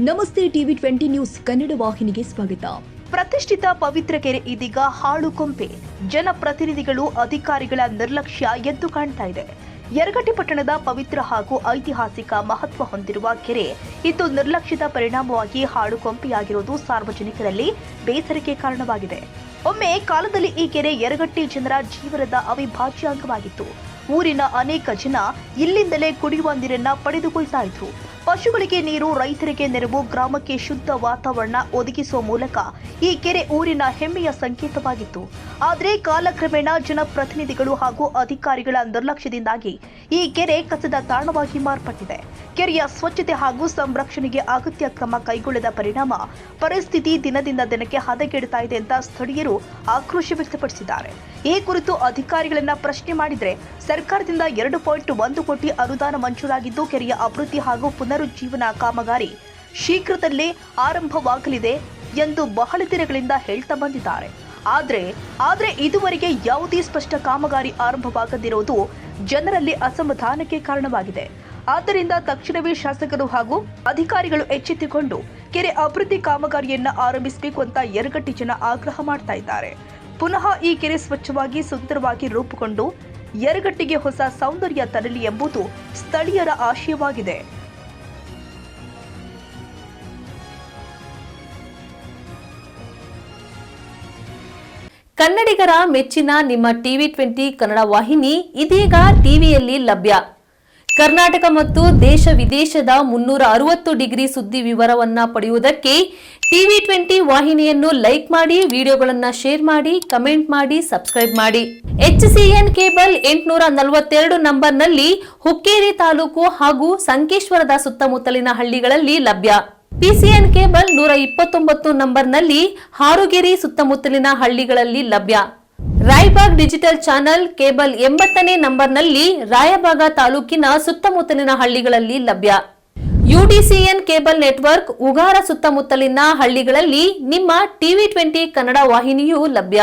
ನಮಸ್ತೆ TV 20 news Kannada ವಾಹಿನಿಗೆ ಸ್ವಾಗತ. ಪ್ರತಿಷ್ಠಿತ ಪವಿತ್ರ ಕೆರೆ ಇದೀಗ ಹಾಳು ಕೊಂಪೆ. ಜನಪ್ರತಿನಿಧಿಗಳು ಅಧಿಕಾರಿಗಳ ನಿರ್ಲಕ್ಷ್ಯ ಎದ್ದು ಕಾಣ್ತಾ ಇದೆ. ಯರಗಟ್ಟಿ ಪಟ್ಟಣದ ಪವಿತ್ರ ಹಾಗೂ ಐತಿಹಾಸಿಕ ಮಹತ್ವ ಹೊಂದಿರುವ ಕೆರೆ ಇದು ನಿರ್ಲಕ್ಷ್ಯದ ಪರಿಣಾಮವಾಗಿ ಹಾಳು ಕೊಂಪೆಯಾಗಿರುವುದು ಸಾರ್ವಜನಿಕರಲ್ಲಿ ಬೇಸರಕ್ಕೆ ಕಾರಣವಾಗಿದೆ. ಒಮ್ಮೆ ಕಾಲದಲ್ಲಿ ಈ ಕೆರೆ ಯರಗಟ್ಟಿ ಜನರ ಜೀವನದ ಅವಿಭಾಜ್ಯ ಅಂಗವಾಗಿತ್ತು. ಊರಿನ ಅನೇಕ ಜನ ಇಲ್ಲಿಂದಲೇ ಕುಡಿಯುವ ನೀರನ್ನ ಪಡೆದುಕೊಳ್ತಾ ಇದ್ರು. ಪಶುಗಳಿಗೆ ನೀರು, ರೈತರಿಗೆ ನೆರವು, ಗ್ರಾಮಕ್ಕೆ ಶುದ್ಧ ವಾತಾವರಣ ಒದಗಿಸುವ ಮೂಲಕ ಈ ಕೆರೆ ಊರಿನ ಹೆಮ್ಮೆಯ ಸಂಕೇತವಾಗಿತ್ತು. ಆದರೆ ಕಾಲಕ್ರಮೇಣ ಜನಪ್ರತಿನಿಧಿಗಳು ಹಾಗೂ ಅಧಿಕಾರಿಗಳ ನಿರ್ಲಕ್ಷ್ಯದಿಂದಾಗಿ ಈ ಕೆರೆ ಕಸದ ತಾಣವಾಗಿ ಮಾರ್ಪಟ್ಟಿದೆ. ಕೆರೆಯ ಸ್ವಚ್ಛತೆ ಹಾಗೂ ಸಂರಕ್ಷಣೆಗೆ ಅಗತ್ಯ ಕ್ರಮ ಕೈಗೊಳ್ಳದ ಪರಿಣಾಮ ಪರಿಸ್ಥಿತಿ ದಿನದಿಂದ ದಿನಕ್ಕೆ ಹದಗೆಡುತ್ತಾ ಇದೆ ಅಂತ ಸ್ಥಳೀಯರು ಆಕ್ರೋಶ ವ್ಯಕ್ತಪಡಿಸಿದ್ದಾರೆ. ಈ ಕುರಿತು ಅಧಿಕಾರಿಗಳನ್ನ ಪ್ರಶ್ನೆ ಮಾಡಿದರೆ ಸರ್ಕಾರದಿಂದ 2.1 ಕೋಟಿ ಅನುದಾನ ಮಂಜೂರಾಗಿದ್ದು ಕೆರೆಯ ಅಭಿವೃದ್ಧಿ ಹಾಗೂ ಪುನರುಜ್ಜೀವನ ಕಾಮಗಾರಿ ಶೀಘ್ರದಲ್ಲೇ ಆರಂಭವಾಗಲಿದೆ ಎಂದು ಬಹಳ ದಿನಗಳಿಂದ ಹೇಳ್ತಾ ಬಂದಿದ್ದಾರೆ. ಆದರೆ ಇದುವರೆಗೆ ಯಾವುದೇ ಸ್ಪಷ್ಟ ಕಾಮಗಾರಿ ಆರಂಭವಾಗದಿರುವುದು ಜನರಲ್ಲಿ ಅಸಮಾಧಾನಕ್ಕೆ ಕಾರಣವಾಗಿದೆ. ಆದ್ದರಿಂದ ತಕ್ಷಣವೇ ಶಾಸಕರು ಹಾಗೂ ಅಧಿಕಾರಿಗಳು ಎಚ್ಚೆತ್ತುಕೊಂಡು ಕೆರೆ ಅಭಿವೃದ್ಧಿ ಕಾಮಗಾರಿಯನ್ನ ಆರಂಭಿಸಬೇಕು ಅಂತ ಯರಗಟ್ಟಿ ಜನ ಆಗ್ರಹ ಮಾಡ್ತಾ ಇದ್ದಾರೆ. ಪುನಃ ಈ ಕೆರೆ ಸ್ವಚ್ಛವಾಗಿ ಸುಂದರವಾಗಿ ರೂಪುಗೊಂಡು ಯರಗಟ್ಟಿಗೆ ಹೊಸ ಸೌಂದರ್ಯ ತರಲಿ ಎಂಬುದು ಸ್ಥಳೀಯರ ಆಶಯವಾಗಿದೆ. ಕನ್ನಡಿಗರ ಮೆಚ್ಚಿನ ನಿಮ್ಮ ಟಿವಿ 20 ಕನ್ನಡ ವಾಹಿನಿ ಇದೀಗ ಟಿವಿಯಲ್ಲಿ ಲಭ್ಯ. ಕರ್ನಾಟಕ ಮತ್ತು ದೇಶ ವಿದೇಶದ 360 ಡಿಗ್ರಿ ಸುದ್ದಿ ವಿವರವನ್ನ ಪಡೆಯುವುದಕ್ಕೆ ಟಿವಿ 20 ವಾಹಿನಿಯನ್ನು ಲೈಕ್ ಮಾಡಿ, ವಿಡಿಯೋಗಳನ್ನು ಶೇರ್ ಮಾಡಿ, ಕಮೆಂಟ್ ಮಾಡಿ, ಸಬ್ಸ್ಕ್ರೈಬ್ ಮಾಡಿ. HCN ಕೇಬಲ್ 842 ನಂಬರ್ನಲ್ಲಿ ಹುಕ್ಕೇರಿ ತಾಲೂಕು ಹಾಗೂ ಸಂಕೇಶ್ವರದ ಸುತ್ತಮುತ್ತಲಿನ ಹಳ್ಳಿಗಳಲ್ಲಿ ಲಭ್ಯ. PCN ಕೇಬಲ್ 129 ನಂಬರ್ನಲ್ಲಿ ಹಾರುಗೆರೆ ಸುತ್ತಮುತ್ತಲಿನ ಹಳ್ಳಿಗಳಲ್ಲಿ ಲಭ್ಯ. ರಾಯಬಾಗ್ ಡಿಜಿಟಲ್ ಚಾನೆಲ್ ಕೇಬಲ್ 80ನೇ ನಂಬರ್ನಲ್ಲಿ ರಾಯಬಾಗ ತಾಲೂಕಿನ ಸುತ್ತಮುತ್ತಲಿನ ಹಳ್ಳಿಗಳಲ್ಲಿ ಲಭ್ಯ. UDCN ಕೇಬಲ್ ನೆಟ್ವರ್ಕ್ ಉಗಾರ ಸುತ್ತಮುತ್ತಲಿನ ಹಳ್ಳಿಗಳಲ್ಲಿ ನಿಮ್ಮ ಟಿವಿ 20 ಕನ್ನಡ ವಾಹಿನಿಯೂ ಲಭ್ಯ.